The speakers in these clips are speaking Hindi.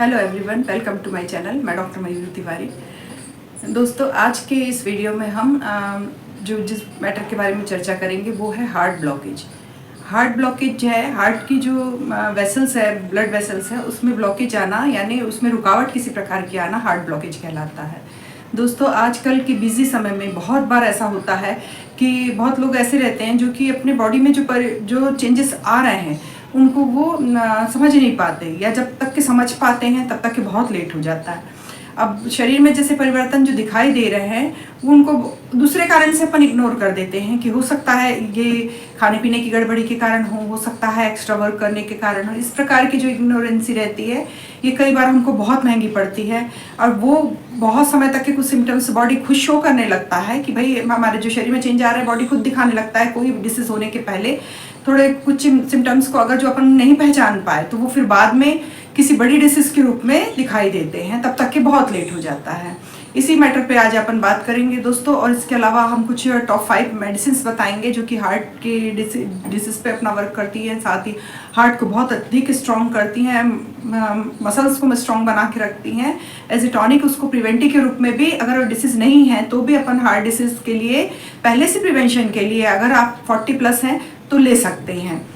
Hello everyone, welcome to my channel. मैं डॉक्टर मयूरी तिवारी। दोस्तों, आज के इस वीडियो में हम जिस मैटर के बारे में चर्चा करेंगे वो है हार्ट ब्लॉकेज। हार्ट ब्लॉकेज है, हार्ट की जो वेसल्स है, ब्लड वेसल्स है, उसमें ब्लॉकेज आना यानी उसमें रुकावट किसी प्रकार की आना हार्ट ब्लॉकेज कहलाता है। दोस्तों, आजकल के बिजी समय में बहुत बार ऐसा होता है कि बहुत लोग ऐसे रहते हैं जो कि अपने बॉडी में जो चेंजेस आ रहे हैं उनको वो समझ नहीं पाते, या जब तक कि समझ पाते हैं तब तक कि बहुत लेट हो जाता है। अब शरीर में जैसे परिवर्तन जो दिखाई दे रहे हैं वो उनको दूसरे कारण से अपन इग्नोर कर देते हैं कि हो सकता है ये खाने पीने की गड़बड़ी के कारण हो सकता है एक्स्ट्रा वर्क करने के कारण हो। इस प्रकार की जो इग्नोरेंसी रहती है ये कई बार हमको बहुत महंगी पड़ती है, और वो बहुत समय तक के कुछ सिम्टम्स बॉडी खुद शो करने लगता है कि भाई हमारे जो शरीर में चेंज आ रहा है, बॉडी खुद दिखाने लगता है। कोई डिसीज होने के पहले थोड़े कुछ सिम्टम्स को अगर जो अपन नहीं पहचान पाए तो वो फिर बाद में किसी बड़ी डिसीज के रूप में दिखाई देते हैं, तब तक कि बहुत लेट हो जाता है। इसी मैटर पे आज अपन बात करेंगे दोस्तों, और इसके अलावा हम कुछ टॉप 5 मेडिसिन बताएंगे जो कि हार्ट के डिसीज पे अपना वर्क करती है, साथ ही हार्ट को बहुत अधिक स्ट्रॉन्ग करती हैं, मसल्स को स्ट्रॉन्ग बना के रखती हैं। एज ए टॉनिक उसको प्रिवेंटिव के रूप में भी, अगर डिसीज नहीं है तो भी अपन हार्ट डिसीज के लिए पहले से प्रिवेंशन के लिए अगर आप 40+ हैं तो ले सकते हैं।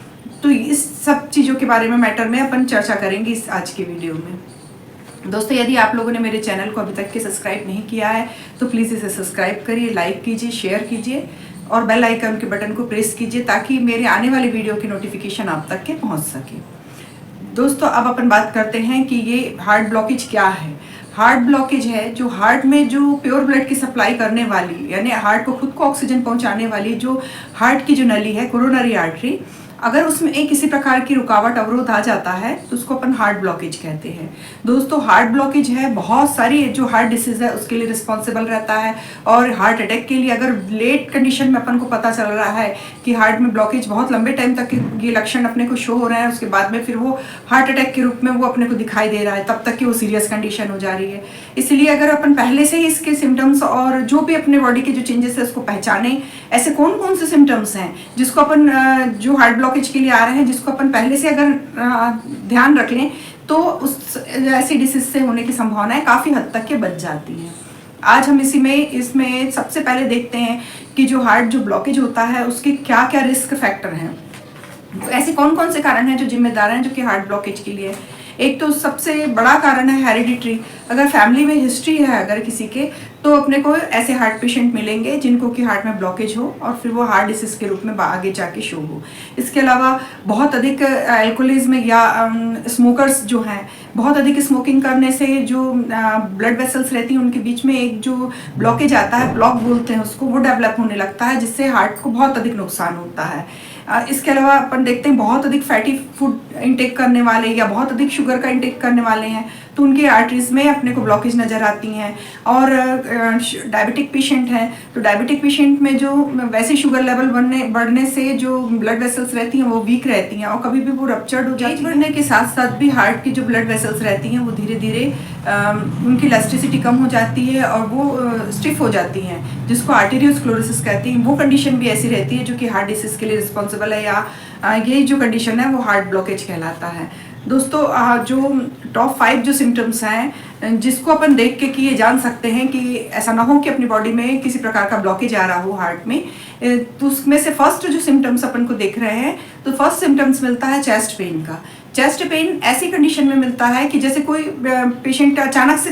तो इस सब चीज़ों के बारे में मैटर में अपन चर्चा करेंगे इस आज के वीडियो में। दोस्तों, यदि आप लोगों ने मेरे चैनल को अभी तक के सब्सक्राइब नहीं किया है तो प्लीज़ इसे सब्सक्राइब करिए, लाइक कीजिए, शेयर कीजिए और बेल आइकन के बटन को प्रेस कीजिए ताकि मेरे आने वाले वीडियो की नोटिफिकेशन आप तक के पहुंच सके। दोस्तों, अब अपन बात करते हैं कि ये हार्ट ब्लॉकेज क्या है। हार्ट ब्लॉकेज है जो हार्ट में जो प्योर ब्लड की सप्लाई करने वाली, यानी हार्ट को खुद को ऑक्सीजन पहुंचाने वाली जो हार्ट की जो नली है, कोरोनरी आर्टरी, अगर उसमें एक किसी प्रकार की रुकावट अवरोध आ जाता है तो उसको अपन हार्ट ब्लॉकेज कहते हैं। दोस्तों, हार्ट ब्लॉकेज है बहुत सारी जो हार्ट डिसीज है उसके लिए रिस्पॉन्सिबल रहता है, और हार्ट अटैक के लिए अगर लेट कंडीशन में अपन को पता चल रहा है कि हार्ट में ब्लॉकेज बहुत लंबे टाइम तक ये लक्षण अपने को शो हो रहे हैं, उसके बाद में फिर वो हार्ट अटैक के रूप में वो अपने को दिखाई दे रहा है, तब तक कि वो सीरियस कंडीशन हो जा रही है। इसलिए अगर अपन पहले से ही इसके सिम्टम्स और जो भी अपने बॉडी के जो चेंजेस है उसको पहचाने, ऐसे कौन कौन से सिम्टम्स हैं जिसको अपन जो हार्ट ब्लॉकेज के लिए आ रहे हैं जिसको अपन पहले से अगर ध्यान रख लें तो उस ऐसी डिसीज से होने की संभावनाएं काफ़ी हद तक के बच जाती हैं। आज हम इसमें सबसे पहले देखते हैं कि जो हार्ट जो ब्लॉकेज होता है उसके क्या क्या रिस्क फैक्टर हैं, ऐसे कौन कौन से कारण हैं जो जिम्मेदार हैं जो कि हार्ट ब्लॉकेज के लिए। एक तो सबसे बड़ा कारण है हेरिडिटरी। अगर फैमिली में हिस्ट्री है अगर किसी के, तो अपने को ऐसे हार्ट पेशेंट मिलेंगे जिनको कि हार्ट में ब्लॉकेज हो और फिर वो हार्ट डिसीज के रूप में आगे जाके शो हो। इसके अलावा बहुत अधिक अल्कोहलिज्म या स्मोकर्स जो हैं, बहुत अधिक स्मोकिंग करने से जो ब्लड वेसल्स रहती हैं उनके बीच में एक जो ब्लॉकेज आता है, ब्लॉक बोलते हैं उसको, वो डेवलप होने लगता है जिससे हार्ट को बहुत अधिक नुकसान होता है। इसके अलावा अपन देखते हैं बहुत अधिक फैटी फूड इंटेक करने वाले या बहुत अधिक शुगर का इंटेक करने वाले हैं तो उनके आर्टरीज में अपने को ब्लॉकेज नज़र आती हैं। और डायबिटिक पेशेंट हैं तो डायबिटिक पेशेंट में जो वैसे शुगर लेवल बढ़ने से जो ब्लड वेसल्स रहती हैं वो वीक रहती हैं और कभी भी वो रप्चर्ड हो जाती है। बढ़ने के साथ साथ भी हार्ट की जो ब्लड वेसल्स रहती हैं वो धीरे धीरे उनकी इलास्टिसिटी कम हो जाती है और वो स्टिफ हो जाती हैं, जिसको आर्टेरियोस्क्लेरोसिस कहती हैं। वो कंडीशन भी ऐसी रहती है जो कि हार्ट डिसीज के लिए रिस्पॉन्सिबल है, या ये जो कंडीशन है वो हार्ट ब्लॉकेज कहलाता है। दोस्तों, जो टॉप 5 जो सिम्टम्स हैं जिसको अपन देख के कि ये जान सकते हैं कि ऐसा ना हो कि अपनी बॉडी में किसी प्रकार का ब्लॉकेज आ रहा हो हार्ट में, तो उसमें से फर्स्ट जो सिम्टम्स अपन को देख रहे हैं तो फर्स्ट सिम्टम्स मिलता है चेस्ट पेन का। चेस्ट पेन ऐसी कंडीशन में मिलता है कि जैसे कोई पेशेंट अचानक से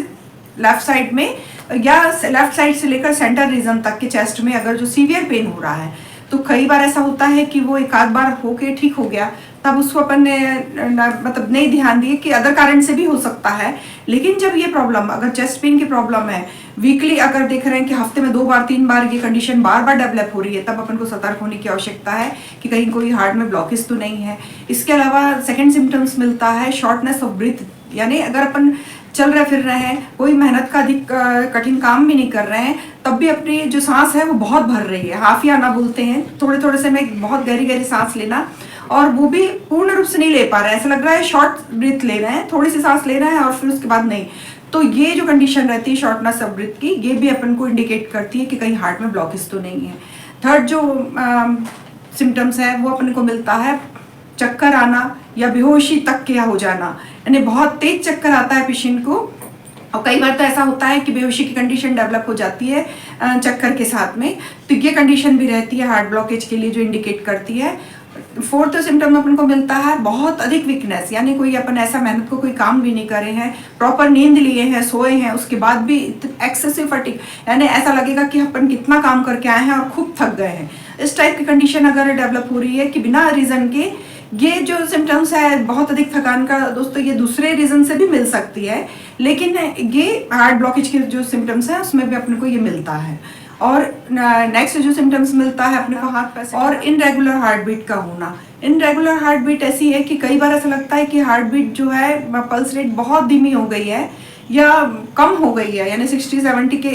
लेफ्ट साइड में या लेफ्ट साइड से लेकर सेंटर रीजन तक के चेस्ट में अगर जो सीवियर पेन हो रहा है, तो कई बार ऐसा होता है कि वो एक आध बार होके ठीक हो गया, तब उसको अपन ने मतलब नहीं ध्यान दिए कि अदर कारण से भी हो सकता है। लेकिन जब ये प्रॉब्लम, अगर चेस्ट पेन की प्रॉब्लम है, वीकली अगर देख रहे हैं कि हफ्ते में 2 बार 3 बार ये कंडीशन बार बार डेवलप हो रही है, तब अपन को सतर्क होने की आवश्यकता है कि कहीं कोई हार्ट में ब्लॉकेज तो नहीं है। इसके अलावा सेकेंड सिम्टम्स मिलता है शॉर्टनेस ऑफ ब्रीथ, यानी अगर अपन चल रहे फिर रहे हैं, कोई मेहनत का अधिक कठिन काम भी नहीं कर रहे हैं, तब भी अपनी जो सांस है वो बहुत भर रही है, हाफिया ना बोलते हैं, थोड़े थोड़े से में बहुत गहरी गहरी सांस लेना, और वो भी पूर्ण रूप से नहीं ले पा रहे हैं, ऐसा लग रहा है शॉर्ट ब्रीथ ले रहे हैं, थोड़ी सी सांस ले रहे हैं और फिर उसके बाद नहीं। तो ये जो कंडीशन रहती है शॉर्टनेस ऑफ ब्रीथ की, ये भी अपन को इंडिकेट करती है कि कहीं हार्ट में ब्लॉकेज तो नहीं है। थर्ड जो सिम्टम्स है वो अपन को मिलता है चक्कर आना या बेहोशी तक क्या हो जाना, यानी बहुत तेज चक्कर आता है पेशेंट को, और कई बार तो ऐसा होता है कि बेहोशी की कंडीशन डेवलप हो जाती है चक्कर के साथ में। तो ये कंडीशन भी रहती है हार्ट ब्लॉकेज के लिए, जो इंडिकेट करती है। फोर्थ सिम्टम अपन को मिलता है बहुत अधिक वीकनेस, यानी कोई अपन ऐसा मेहनत को कोई काम भी नहीं करे हैं, प्रॉपर नींद लिए हैं, सोए हैं, उसके बाद भी एक्सेसिव फटीग, यानी ऐसा लगेगा कि अपन कितना काम करके आए हैं और खूब थक गए हैं। इस टाइप की कंडीशन अगर डेवलप हो रही है कि बिना रीज़न के, ये जो सिम्टम्स है बहुत अधिक थकान का दोस्तों, ये दूसरे रीज़न से भी मिल सकती है, लेकिन ये हार्ट ब्लॉकेज के जो सिम्टम्स हैं उसमें भी अपने को ये मिलता है। और नेक्स्ट जो सिम्टम्स मिलता है अपने को हार्ट पैसे और इनरेगुलर हार्ट बीट का होना। इनरेगुलर हार्ट बीट ऐसी है कि कई बार ऐसा लगता है कि हार्ट बीट जो है, पल्स रेट बहुत धीमी हो गई है या कम हो गई है, यानी 60-70 के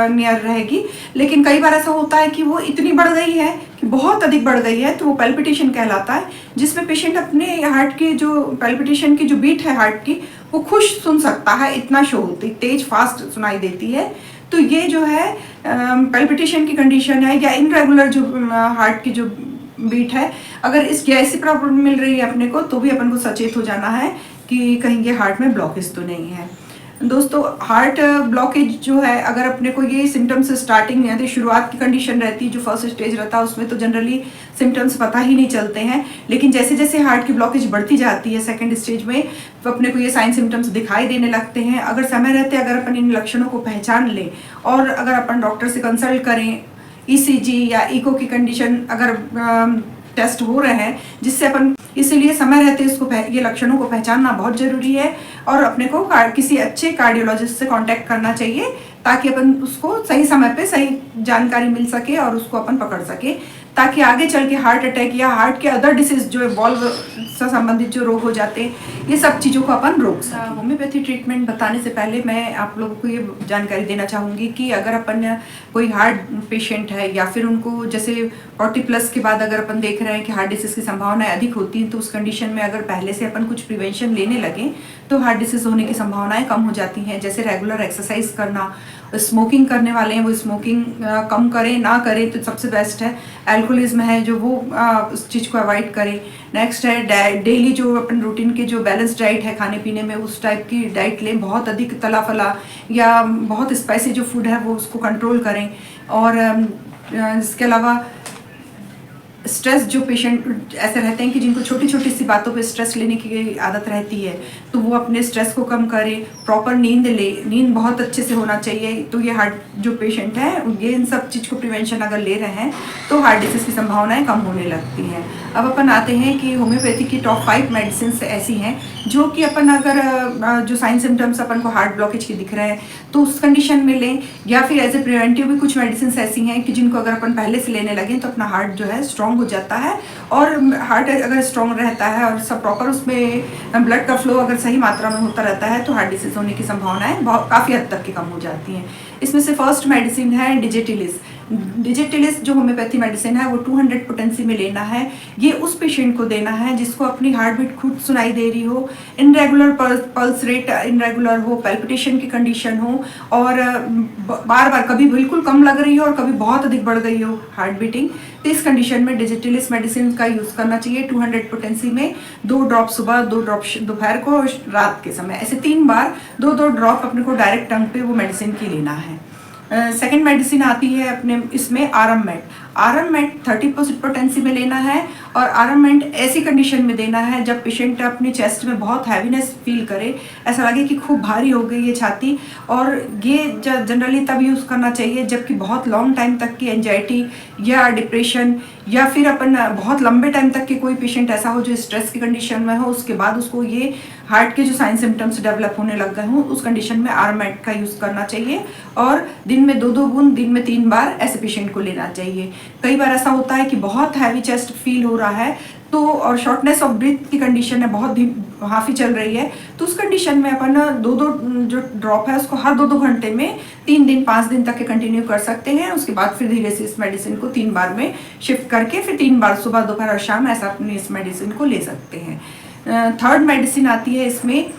नियर रहेगी, लेकिन कई बार ऐसा होता है कि वो इतनी बढ़ गई है कि बहुत अधिक बढ़ गई है, तो वो पैल्पिटेशन कहलाता है, जिसमें पेशेंट अपने हार्ट की जो पैल्पिटेशन की जो बीट है हार्ट की, वो खुश सुन सकता है, इतना शो होती, तेज फास्ट सुनाई देती है। तो ये जो है पैल्पिटेशन की कंडीशन है, या इनरेगुलर जो हार्ट की जो बीट है, अगर इसकी ऐसी प्रॉब्लम मिल रही है अपने को, तो भी अपन को सचेत हो जाना है कि कहीं ये हार्ट में ब्लॉकेज तो नहीं है। दोस्तों हार्ट ब्लॉकेज जो है, अगर अपने को ये सिम्टम्स स्टार्टिंग यानी शुरुआत की कंडीशन रहती है, जो फर्स्ट स्टेज रहता है उसमें तो जनरली सिम्टम्स पता ही नहीं चलते हैं, लेकिन जैसे जैसे हार्ट की ब्लॉकेज बढ़ती जाती है सेकंड स्टेज में, तो अपने को ये साइन सिम्टम्स दिखाई देने लगते हैं। अगर समय रहते अगर अपन इन लक्षणों को पहचान लें और अगर अपन डॉक्टर से कंसल्ट करें, ECG या इको की कंडीशन अगर टेस्ट हो रहे हैं, जिससे अपन, इसीलिए समय रहते इसको ये लक्षणों को पहचानना बहुत जरूरी है, और अपने को किसी अच्छे कार्डियोलॉजिस्ट से कांटेक्ट करना चाहिए, ताकि अपन उसको सही समय पे सही जानकारी मिल सके और उसको अपन पकड़ सके, ताकि आगे चल के हार्ट अटैक या हार्ट के अदर डिसीज जो वॉल्व से संबंधित जो रोग हो जाते हैं, ये सब चीज़ों को अपन रोक सकें। होम्योपैथी ट्रीटमेंट बताने से पहले मैं आप लोगों को ये जानकारी देना चाहूँगी कि अगर अपन कोई हार्ट पेशेंट है, या फिर उनको जैसे 40+ के बाद अगर अपन देख रहे हैं कि हार्ट डिसीज़ की संभावनाएं अधिक होती हैं, तो उस कंडीशन में अगर पहले से अपन कुछ प्रिवेंशन लेने लगें तो हार्ट डिसीज़ होने की संभावनाएं कम हो जाती हैं। जैसे रेगुलर एक्सरसाइज करना, स्मोकिंग करने वाले हैं वो स्मोकिंग कम करें, ना करें तो सबसे बेस्ट है। अल्कोहलिज्म है जो वो उस चीज़ को अवॉइड करें। नेक्स्ट है डेली जो अपन रूटीन के जो बैलेंस डाइट है खाने पीने में, उस टाइप की डाइट लें, बहुत अधिक तला फला या बहुत स्पाइसी जो फूड है वो उसको कंट्रोल करें। और इसके अलावा स्ट्रेस, जो पेशेंट ऐसे रहते हैं कि जिनको छोटी छोटी सी बातों पे स्ट्रेस लेने की आदत रहती है, तो वो अपने स्ट्रेस को कम करें, प्रॉपर नींद ले, नींद बहुत अच्छे से होना चाहिए। तो ये हार्ट जो पेशेंट है ये इन सब चीज़ को प्रिवेंशन अगर ले रहे हैं तो हार्ट डिसीज़ की संभावनाएं कम होने लगती हैं। अब अपन आते हैं कि होम्योपैथी की टॉप 5 मेडिसिन ऐसी हैं जो कि अपन अगर जो साइन सिम्टम्स अपन को हार्ट ब्लॉकेज के दिख रहे हैं तो उस कंडीशन में लें, या फिर एज ए प्रिवेंटिव भी कुछ मेडिसिन ऐसी हैं कि जिनको अगर अपन पहले से लेने लगें तो अपना हार्ट जो है स्ट्रॉन्ग हो जाता है। और हार्ट अगर स्ट्रॉन्ग रहता है और सब प्रॉपर उसमें ब्लड का फ्लो अगर सही मात्रा में होता रहता है तो हार्ट डिसीज होने की संभावनाएं काफ़ी हद तक की कम हो जाती हैं। इसमें से फर्स्ट मेडिसिन है डिजिटिलिस। डिजिटिलिस जो होम्योपैथी मेडिसिन है वो 200 पोटेंसी में लेना है। ये उस पेशेंट को देना है जिसको अपनी हार्ट बीट खुद सुनाई दे रही हो, इनरेगुलर पल्स रेट इनरेगुलर हो, पैल्पिटेशन की कंडीशन हो, और बार बार कभी बिल्कुल कम लग रही हो और कभी बहुत अधिक बढ़ गई हो हार्ट बीटिंग। तो इस कंडीशन में डिजिटिलिस मेडिसिन का यूज़ करना चाहिए 200 पोटेंसी में। 2 ड्रॉप सुबह, 2 ड्रॉप दोपहर को, रात के समय, ऐसे 3 बार 2-2 ड्रॉप अपने को डायरेक्ट टंग पे वो मेडिसिन की लेना है। सेकेंड मेडिसिन आती है अपने इसमें आरएममेट। आरएममेट 30% पोटेंसी में लेना है, और आरएममेट ऐसी कंडीशन में देना है जब पेशेंट अपने चेस्ट में बहुत हैवीनेस फील करे, ऐसा लगे कि खूब भारी हो गई है छाती। और ये जनरली तब यूज़ करना चाहिए जबकि बहुत लॉन्ग टाइम तक की एंजाइटी या डिप्रेशन, या फिर अपन बहुत लंबे टाइम तक के कोई पेशेंट ऐसा हो जो स्ट्रेस की कंडीशन में हो, उसके बाद उसको ये हार्ट के जो साइन सिम्टम्स डेवलप होने लग गए हों, उस कंडीशन में आरएममेट का यूज़ करना चाहिए। और दिन में 2-2 बूंद, दिन में 3 बार ऐसे पेशेंट को लेना चाहिए। कई बार ऐसा होता है कि बहुत हैवी चेस्ट फील हो रहा है तो, और शॉर्टनेस ऑफ ब्रीथ की कंडीशन है, बहुत हाफी चल रही है, तो उस कंडीशन में अपन 2-2 जो ड्रॉप है उसको हर 2-2 घंटे में 3 दिन 5 दिन तक के कंटिन्यू कर सकते हैं। उसके बाद फिर धीरे से इस मेडिसिन को 3 बार में शिफ्ट करके फिर 3 बार सुबह, दोपहर और शाम ऐसा अपनी इस मेडिसिन को ले सकते हैं। थर्ड मेडिसिन आती है इसमें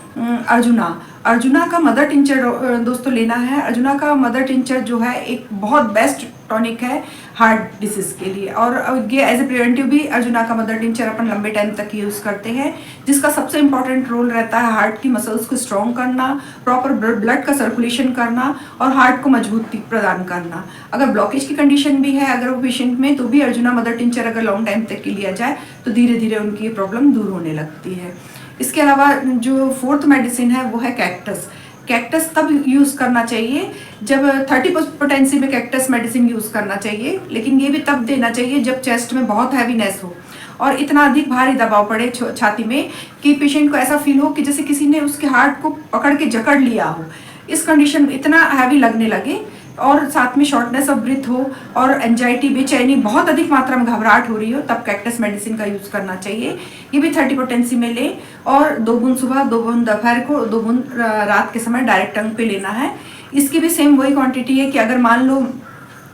अर्जुना। अर्जुना का मदर टिंचर दोस्तों लेना है। अर्जुना का मदर टिंचर जो है एक बहुत बेस्ट टॉनिक है हार्ट डिसीज़ के लिए। और ये एज ए प्रिवेंटिव भी अर्जुना का मदर टिंचर अपन लंबे टाइम तक यूज़ करते हैं, जिसका सबसे इंपॉर्टेंट रोल रहता है हार्ट की मसल्स को स्ट्रॉन्ग करना, प्रॉपर ब्लड का सर्कुलेशन करना और हार्ट को मजबूती प्रदान करना। अगर ब्लॉकेज की कंडीशन भी है अगर वो पेशेंट में, तो भी अर्जुना मदर टिंचर अगर लॉन्ग टाइम तक के लिया जाए तो धीरे धीरे उनकी ये प्रॉब्लम दूर होने लगती है। इसके अलावा जो फोर्थ मेडिसिन है वो है कैक्टस। कैक्टस तब यूज़ करना चाहिए जब 30% पोटेंसी में कैक्टस मेडिसिन यूज़ करना चाहिए, लेकिन ये भी तब देना चाहिए जब चेस्ट में बहुत हैवीनेस हो और इतना अधिक भारी दबाव पड़े छाती में कि पेशेंट को ऐसा फील हो कि जैसे किसी ने उसके हार्ट को पकड़ के जकड़ लिया हो। इस कंडीशन में इतना हैवी लगने लगे और साथ में शॉर्टनेस ऑफ ब्रीथ हो और एंजाइटी, बेचैनी, बहुत अधिक मात्रा में घबराहट हो रही हो, तब कैक्टस मेडिसिन का यूज़ करना चाहिए। ये भी 30 पोटेंसी में ले और 2 बूंद सुबह, 2 बूंद दोपहर को, 2 बूंद रात के समय डायरेक्ट टंग पे लेना है। इसकी भी सेम वही क्वांटिटी है कि अगर मान लो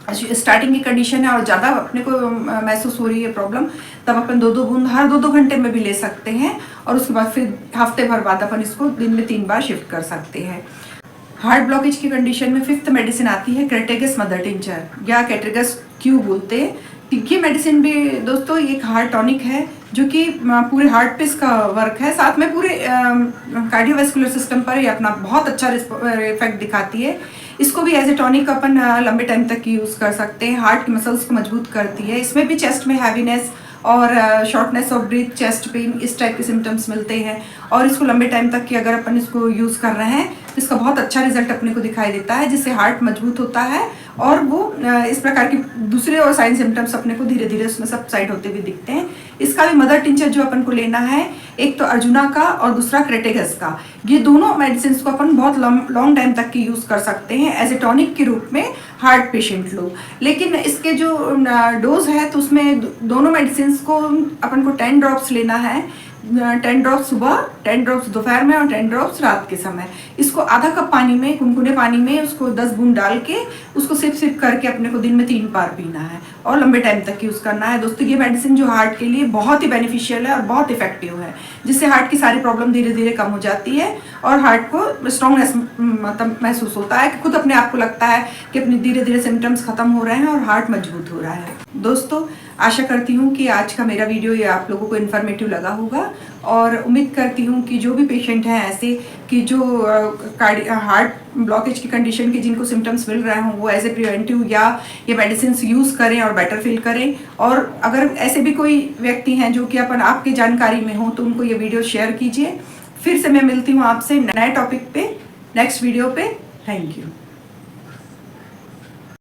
स्टार्टिंग की कंडीशन है और ज़्यादा अपने को महसूस हो रही है प्रॉब्लम, तब अपन 2-2 बूंद हर 2-2 घंटे में भी ले सकते हैं और उसके बाद फिर हफ्ते भर बाद अपन इसको दिन में 3 बार शिफ्ट कर सकते हैं। हार्ट ब्लॉकेज की कंडीशन में 5th मेडिसिन आती है क्रेटेगस मदर टिंचर या क्रेटेगस क्यू बोलते हैं। ये मेडिसिन भी दोस्तों एक हार्ट टॉनिक है जो कि पूरे हार्ट पे इसका वर्क है, साथ में पूरे कार्डियोवैस्कुलर सिस्टम पर ये अपना बहुत अच्छा इफेक्ट दिखाती है। इसको भी एज ए टॉनिक अपन लंबे टाइम तक यूज़ कर सकते हैं। हार्ट की मसल्स को मजबूत करती है। इसमें भी चेस्ट में हैवीनेस और shortness of breath, chest pain, इस टाइप के सिम्टम्स मिलते हैं और इसको लंबे टाइम तक की अगर अपन इसको यूज़ कर रहे हैं तो इसका बहुत अच्छा रिजल्ट अपने को दिखाई देता है, जिससे हार्ट मजबूत होता है और वो इस प्रकार की दूसरे और साइन सिम्टम्स अपने को धीरे धीरे उसमें सबसाइड होते हुए दिखते हैं। इसका भी मदर टिंचर जो अपन को लेना है, एक तो अर्जुना का और दूसरा क्रेटेगस का। ये दोनों मेडिसिन को अपन बहुत लॉन्ग टाइम तक की यूज़ कर सकते हैं एज ए टॉनिक के रूप में हार्ट पेशेंट लोग। लेकिन इसके जो डोज है तो उसमें दोनों मेडिसिन को अपन को 10 ड्रॉप्स लेना है। 10 ड्रॉप्स सुबह, 10 ड्रॉप्स दोपहर में और 10 ड्रॉप्स रात के समय। इसको आधा कप पानी में, गुनगुने पानी में उसको 10 बूंद डाल के उसको सिप करके अपने को दिन में 3 बार पीना है और लंबे टाइम तक यूज़ करना है। दोस्तों ये मेडिसिन जो हार्ट के लिए बहुत ही बेनिफिशियल है और बहुत इफेक्टिव है, जिससे हार्ट की सारी प्रॉब्लम धीरे धीरे कम हो जाती है और हार्ट को स्ट्रॉन्गनेस मतलब महसूस होता है कि खुद अपने आप को लगता है कि अपने धीरे धीरे सिम्टम्स खत्म हो रहे हैं और हार्ट मजबूत हो रहा है। दोस्तों आशा करती हूँ कि आज का मेरा वीडियो ये आप लोगों को इन्फॉर्मेटिव लगा होगा और उम्मीद करती हूँ कि जो भी पेशेंट हैं ऐसे कि जो हार्ट ब्लॉकेज की कंडीशन के जिनको सिम्टम्स मिल रहे हों, वो एज ए प्रिवेंटिव या ये मेडिसिन यूज़ करें और बेटर फील करें। और अगर ऐसे भी कोई व्यक्ति हैं जो कि अपन आपकी जानकारी में हो तो उनको ये वीडियो शेयर कीजिए। फिर से मैं मिलती हूँ आपसे नए टॉपिक पे नेक्स्ट वीडियो पे। Thank you.